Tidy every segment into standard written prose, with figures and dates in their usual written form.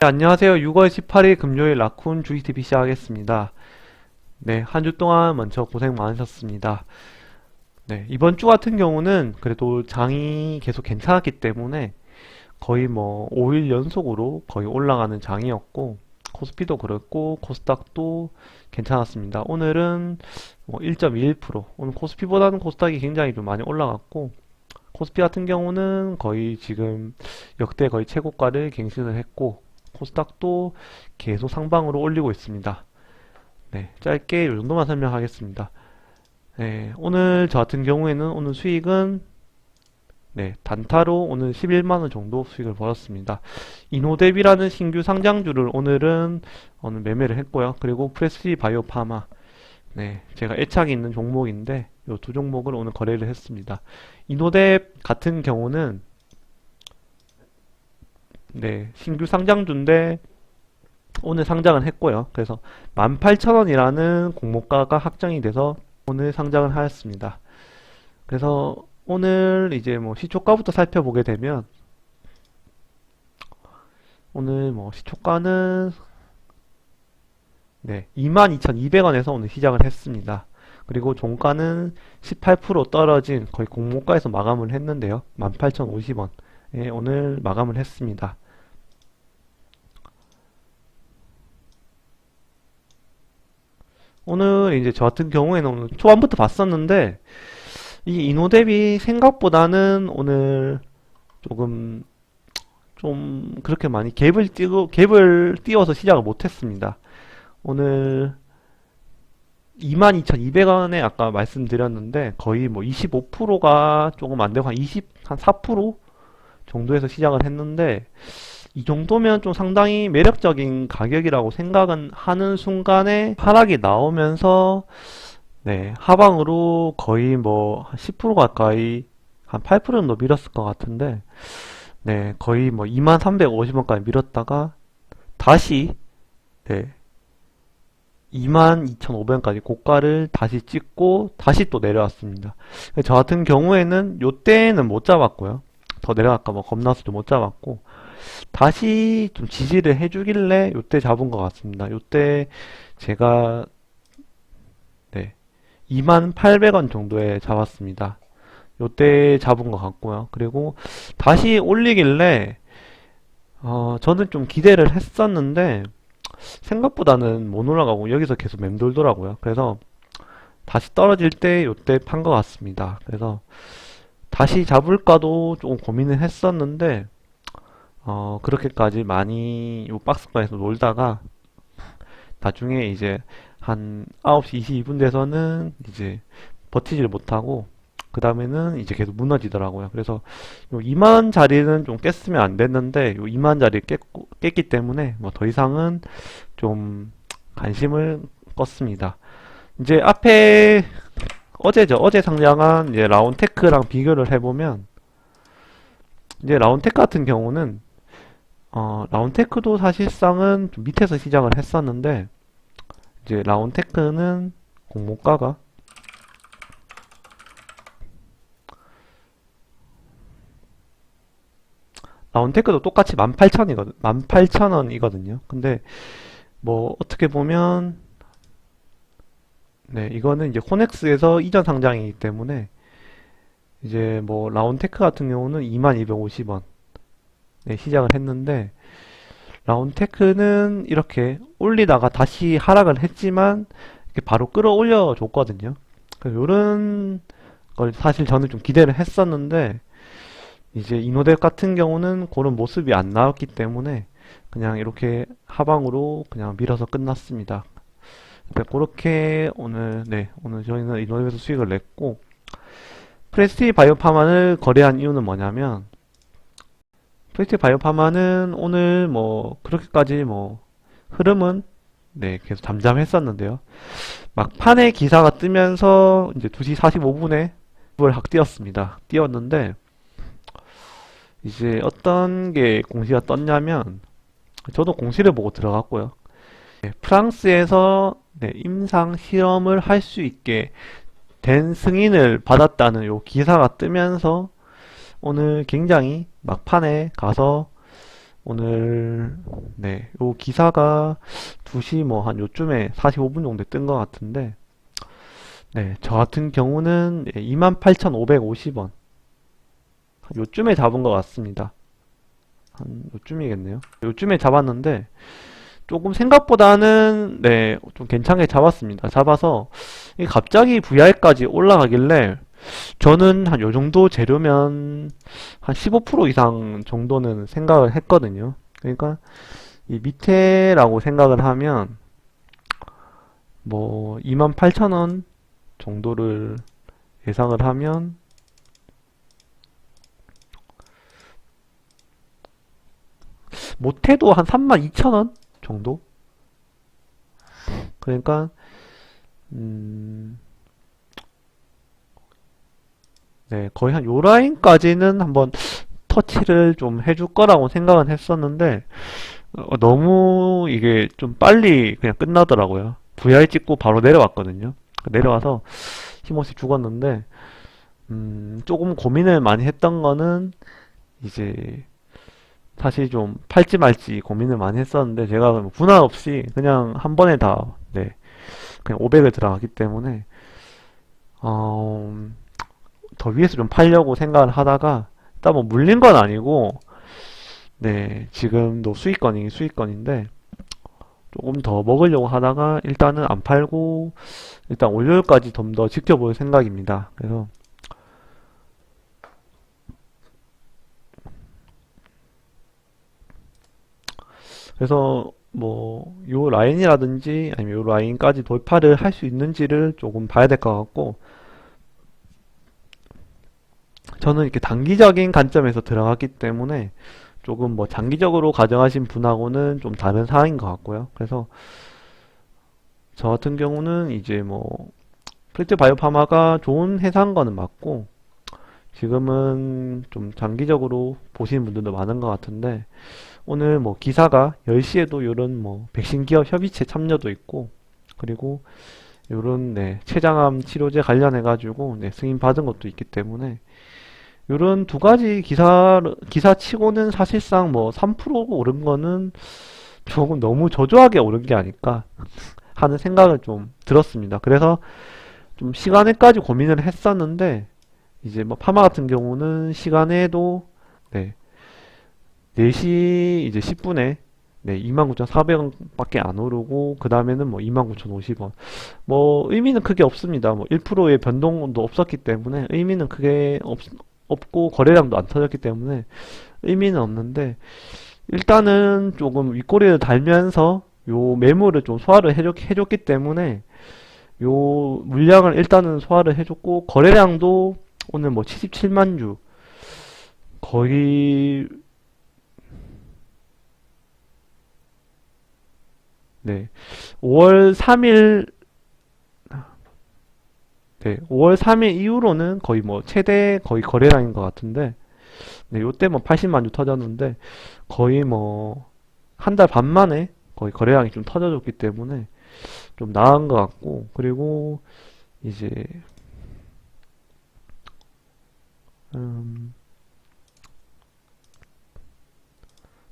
네, 안녕하세요. 6월 18일 금요일 라쿤 주식TV 시작하겠습니다. 네, 한 주 동안 먼저 고생 많으셨습니다. 네, 이번 주 같은 경우는 그래도 장이 계속 괜찮았기 때문에 거의 뭐 5일 연속으로 거의 올라가는 장이었고, 코스피도 그렇고, 코스닥도 괜찮았습니다. 오늘은 뭐 1.21%, 오늘 코스피보다는 코스닥이 굉장히 좀 많이 올라갔고, 코스피 같은 경우는 거의 지금 역대 거의 최고가를 갱신을 했고, 코스닥도 계속 상방으로 올리고 있습니다. 네, 짧게 이 정도만 설명하겠습니다. 네, 오늘 저 같은 경우에는 오늘 수익은 네, 단타로 오늘 11만원 정도 수익을 벌었습니다. 이노뎁이라는 신규 상장주를 오늘 매매를 했고요. 그리고 프레스리 바이오 파마. 네, 제가 애착이 있는 종목인데 이 두 종목을 오늘 거래를 했습니다. 이노뎁 같은 경우는 네, 신규 상장주인데 오늘 상장을 했고요. 그래서 18,000원이라는 공모가가 확정이 돼서 오늘 상장을 하였습니다. 그래서 오늘 이제 뭐 시초가부터 살펴보게 되면 오늘 뭐 시초가는 네, 22,200원에서 오늘 시작을 했습니다. 그리고 종가는 18% 떨어진 거의 공모가에서 마감을 했는데요. 18,050원에 오늘 마감을 했습니다. 오늘 이제 저 같은 경우에는 오늘 초반부터 봤었는데 이 이노뎁이 생각보다는 오늘 조금 좀 그렇게 많이 갭을 띄워서 시작을 못했습니다. 오늘 22,200원에 아까 말씀드렸는데 거의 뭐 25%가 조금 안 되고 한 4% 정도에서 시작을 했는데 이 정도면 좀 상당히 매력적인 가격이라고 생각은 하는 순간에 하락이 나오면서 네, 하방으로 거의 뭐 10% 가까이 한 8% 정도 밀었을 것 같은데 네, 거의 뭐 2350원까지 밀었다가 다시 네, 22,500원까지 고가를 다시 찍고 다시 또 내려왔습니다. 저 같은 경우에는 요때는 못 잡았고요. 더 내려갈까 봐 겁나서 좀 못 잡았고 다시 좀 지지를 해주길래 요때 잡은 것 같습니다. 요때 제가 네, 28,000원 정도에 잡았습니다. 요때 잡은 것 같고요. 그리고 다시 올리길래 저는 좀 기대를 했었는데 생각보다는 못 올라가고 여기서 계속 맴돌더라고요. 그래서 다시 떨어질 때 요때 판 것 같습니다. 그래서 다시 잡을까도 조금 고민을 했었는데 그렇게까지 많이 요 박스권에서 놀다가 나중에 이제 한 9시 22분 돼서는 이제 버티지를 못하고 그 다음에는 이제 계속 무너지더라고요. 그래서 요 2만 자리는 좀 깼으면 안 됐는데 요 2만 자리 깼기 때문에 뭐 더 이상은 좀 관심을 껐습니다. 이제 앞에 어제 상장한 이제 라운테크랑 비교를 해보면 이제 라운테크 같은 경우는 라운테크도 사실상은 좀 밑에서 시작을 했었는데 이제 라운테크는 공모가가 라운테크도 똑같이 18,000원이거든요. 근데 뭐 어떻게 보면 네, 이거는 이제 코넥스에서 이전 상장이기 때문에 이제 뭐 라운테크 같은 경우는 2250원 네, 시작을 했는데 라운테크는 이렇게 올리다가 다시 하락을 했지만 이렇게 바로 끌어올려 줬거든요. 그래서 이런 걸 사실 저는 좀 기대를 했었는데 이제 이노뎁 같은 경우는 그런 모습이 안 나왔기 때문에 그냥 이렇게 하방으로 그냥 밀어서 끝났습니다. 네, 그렇게 오늘 저희는 이노뎁에서 수익을 냈고 프레스티 바이오파마를 거래한 이유는 뭐냐면 프레스티 바이오파마는 오늘 뭐 그렇게까지 뭐 흐름은 네, 계속 잠잠했었는데요. 막판에 기사가 뜨면서 이제 2시 45분에 을 확 띄었습니다. 띄었는데 이제 어떤 게 공시가 떴냐면 저도 공시를 보고 들어갔고요. 네, 프랑스에서 네, 임상 실험을 할 수 있게 된 승인을 받았다는 요 기사가 뜨면서 오늘 굉장히 막판에 가서 오늘, 네, 요 기사가 2시 뭐 한 요쯤에 45분 정도 뜬 것 같은데, 네, 저 같은 경우는 28,550원. 요쯤에 잡은 것 같습니다. 한 요쯤이겠네요. 요쯤에 잡았는데, 조금 생각보다는, 네, 좀 괜찮게 잡았습니다. 잡아서, 이게 갑자기 VR까지 올라가길래, 저는 한 요 정도 재료면 한 15% 이상 정도는 생각을 했거든요. 그러니까 이 밑에라고 생각을 하면 뭐 28,000원 정도를 예상을 하면 못해도 한 32,000원 정도? 그러니까 음, 네, 거의 한 요 라인까지는 한번 터치를 좀 해줄 거라고 생각은 했었는데 너무 이게 좀 빨리 그냥 끝나더라고요. VR 찍고 바로 내려왔거든요. 내려와서 힘없이 죽었는데 조금 고민을 많이 했던 거는 이제 사실 좀 팔지 말지 고민을 많이 했었는데 제가 뭐 분할 없이 그냥 한 번에 다 네, 그냥 500을 들어가기 때문에 어, 더 위에서 좀 팔려고 생각을 하다가 일단 뭐 물린 건 아니고 네, 지금도 수익권이긴 수익권인데 조금 더 먹으려고 하다가 일단은 안 팔고 일단 월요일까지 좀 더 지켜볼 생각입니다. 그래서 뭐 요 라인이라든지 아니면 요 라인까지 돌파를 할 수 있는지를 조금 봐야 될 것 같고 저는 이렇게 단기적인 관점에서 들어갔기 때문에 조금 뭐 장기적으로 가정하신 분하고는 좀 다른 상황인 것 같고요. 그래서 저 같은 경우는 이제 뭐 프리트 바이오파마가 좋은 회사인 거는 맞고 지금은 좀 장기적으로 보시는 분들도 많은 것 같은데 오늘 뭐 기사가 10시에도 이런 뭐 백신 기업 협의체 참여도 있고 그리고 요런 네, 췌장암 치료제 관련해 가지고 네, 승인 받은 것도 있기 때문에 요런 두 가지 기사치고는 사실상 뭐 3% 오른 거는 조금 너무 저조하게 오른 게 아닐까 하는 생각을 좀 들었습니다. 그래서 좀 시간에까지 고민을 했었는데 이제 뭐 파마 같은 경우는 시간에도 네, 4시 이제 10분에 네, 29,400원밖에 안 오르고 그 다음에는 뭐 29,050원 뭐 의미는 크게 없습니다. 뭐 1%의 변동도 없었기 때문에 의미는 크게 없고 거래량도 안 터졌기 때문에 의미는 없는데 일단은 조금 윗꼬리를 달면서 요 매물을 좀 소화를 해줬기 때문에 요 물량을 일단은 소화를 해줬고 거래량도 오늘 뭐 77만 주 거의 네 5월 3일 네 5월 3일 이후로는 거의 뭐 최대 거의 거래량인 것 같은데 네 요때 뭐 80만 주 터졌는데 거의 뭐 한 달 반 만에 거의 거래량이 좀 터져줬기 때문에 좀 나은 것 같고 그리고 이제 음,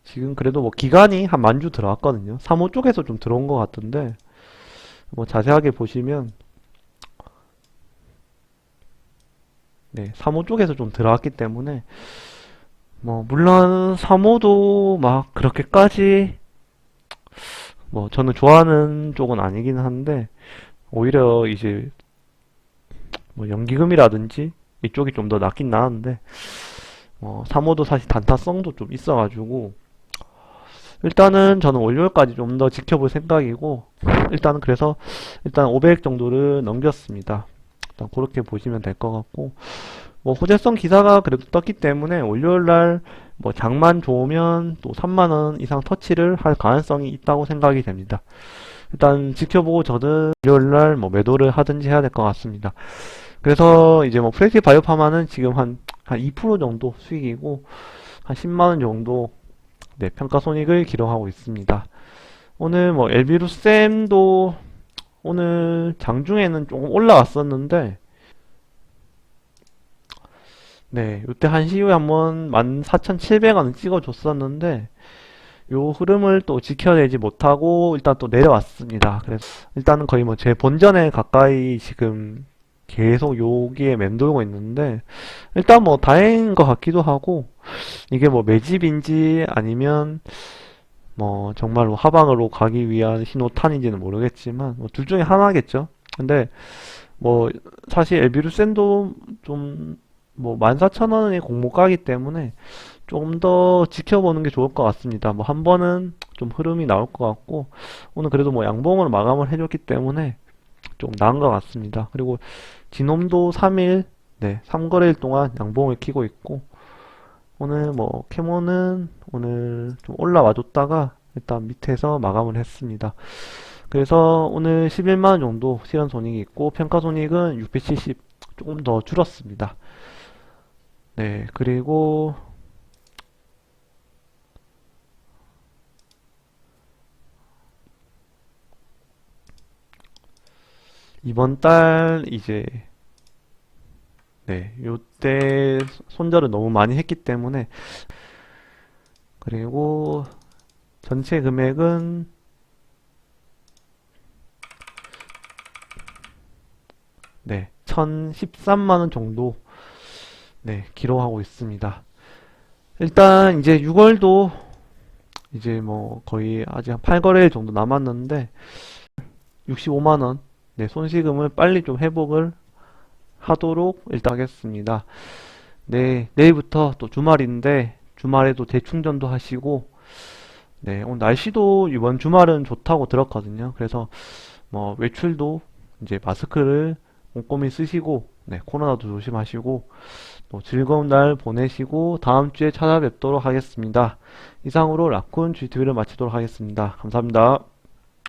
지금 그래도 뭐 기간이 한 만주 들어왔거든요. 3호 쪽에서 좀 들어온 것 같은데 뭐 자세하게 보시면 네 3호 쪽에서 좀 들어왔기 때문에 뭐 물론 3호도 막 그렇게까지 뭐 저는 좋아하는 쪽은 아니긴 한데 오히려 이제 뭐 연기금이라든지 이쪽이 좀 더 낫긴 나은데 3호도 사실 단타성도 좀 있어가지고 일단은 저는 월요일까지 좀 더 지켜볼 생각이고 일단은 그래서 일단 500 정도를 넘겼습니다. 일단 그렇게 보시면 될 것 같고 뭐 호재성 기사가 그래도 떴기 때문에 월요일날 뭐 장만 좋으면 또 3만원 이상 터치를 할 가능성이 있다고 생각이 됩니다. 일단 지켜보고 저는 월요일날 뭐 매도를 하든지 해야 될 것 같습니다. 그래서 이제 뭐 프레시 바이오파마는 지금 한 2% 정도 수익이고 한 10만원 정도 네, 평가손익을 기록하고 있습니다. 오늘 뭐 엘비루셈도 오늘 장중에는 조금 올라왔었는데 네, 이때 1시 이후에 한번 14,700원 찍어줬었는데 요 흐름을 또 지켜내지 못하고 일단 또 내려왔습니다. 그래서 일단은 거의 뭐 제 본전에 가까이 지금 계속 여기에 맴돌고 있는데 일단 뭐 다행인 것 같기도 하고 이게 뭐 매집인지 아니면 뭐 정말로 하방으로 가기 위한 신호탄인지는 모르겠지만 뭐 둘 중에 하나겠죠. 근데 뭐 사실 엘비루센도 좀 뭐 14,000원의 공모가기 때문에 조금 더 지켜보는 게 좋을 것 같습니다. 뭐 한 번은 좀 흐름이 나올 것 같고 오늘 그래도 뭐 양봉으로 마감을 해줬기 때문에 좀 나은 것 같습니다. 그리고 진홈도 3일, 네, 3거래일 동안 양봉을 키고 있고 오늘 뭐 캐모는 오늘 좀 올라와 줬다가 일단 밑에서 마감을 했습니다. 그래서 오늘 11만원 정도 실현 손익이 있고 평가 손익은 670 조금 더 줄었습니다. 네, 그리고 이번 달 이제 네, 요때 손절을 너무 많이 했기 때문에 그리고 전체 금액은 네, 1013만원 정도 네, 기록하고 있습니다. 일단 이제 6월도 이제 뭐 거의 아직 한 8거래일 정도 남았는데 65만원 네, 손실금을 빨리 좀 회복을 하도록 일단 하겠습니다. 네, 내일부터 또 주말인데 주말에도 대충전도 하시고 네, 오늘 날씨도 이번 주말은 좋다고 들었거든요. 그래서 뭐 외출도 이제 마스크를 꼼꼼히 쓰시고 네, 코로나도 조심하시고 또 즐거운 날 보내시고 다음 주에 찾아뵙도록 하겠습니다. 이상으로 라쿤 GTV를 마치도록 하겠습니다. 감사합니다.